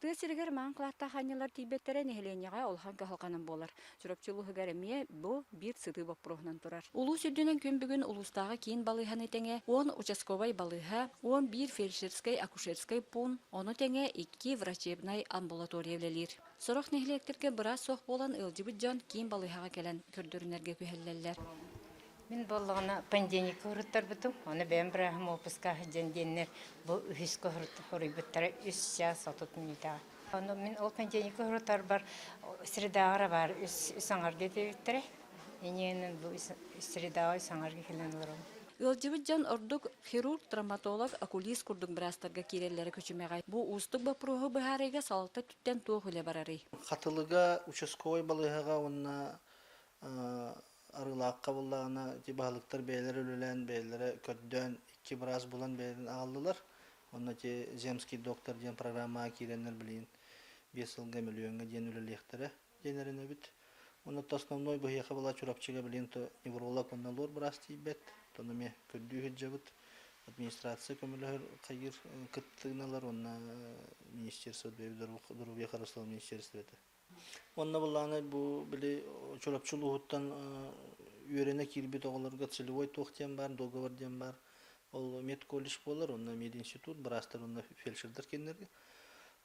Тыа сиригер маан клаатта ханялар тибеттере нехеленяга олхан кахалканан болар. Чурапчылуһыгар эмие бу бир сыты баппурухунан турар. Улуу сүрдүнөн күн бүгүн улустагы кийин балыыхан этеңе, он участковай балыыха, он бир фельдшерской акушерской пун, ону теңе 2 врачебнай амбулатория белелир. Сорох нехелектерге бырас сох болан ылжыбыт жон кийин балыыхага келен көрдөрүнерге күһеллеллер. Мен боллағына пандемия көріттер бұтым. Оны бән бірағым опысқа женденлер бұл үхіс көрі бұттары 3 час отут минута. Оны мен ол пандемия көріттер бар, средағыра бар, үс аңарға дебіттірі. Ененің бұл средағай саңарға келен оларым. Ылжыбыт жон ордук хирург, травматолог, окулист курдук бирастарга киреллери көчүмегай. Бу устук бапруһу быһарыга салта түттен туохуле барары. Катылыга участковый балыгага онна арылаакка буллагына тибалыктар бейлер өлөлөн бейлери көддөн 2 браз булан бейлерин алдылар. Онна те земский доктор ден программага киренер билин 5 жылга миллионга ден өлөлектери денерине бит. Онна основной быйяка бала чурапчыга билин то невролог онна лор браз тибет. Тономе көддүү жабыт администрация көмөлөр кайыр кыттыгналар онна министерство здоровья харасыл министерството. Онна буланы бу били чурапчылыгыттан үйрөне кирбит оголорго целевой токтен бар, договор ден бар. Ол медколледж болар, онна мединститут, брастар онна фельдшердер кеннерге.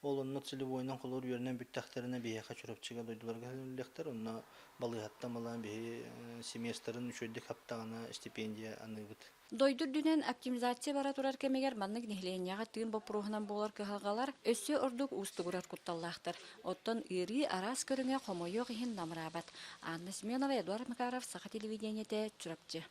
Ол онна целевойнан колор үйрөнен бүттактарына бияка чурапчыга дойдуларга лектер, онна балыгаттан балан бии семестрын үчөйдүк хаптагына стипендия аныгыт. Дойдур дүнен оптимизация бара турар кемегер маннык нехленияга тыын бопруһунан болар кыһалгалар өссө ордук устугурар кутталлаахтар. Оттон ыри арас көрүңө комойок ихин намырабат. Анна Сменова, Эдуард Макаров, Саха телевидениете, Чурапчы.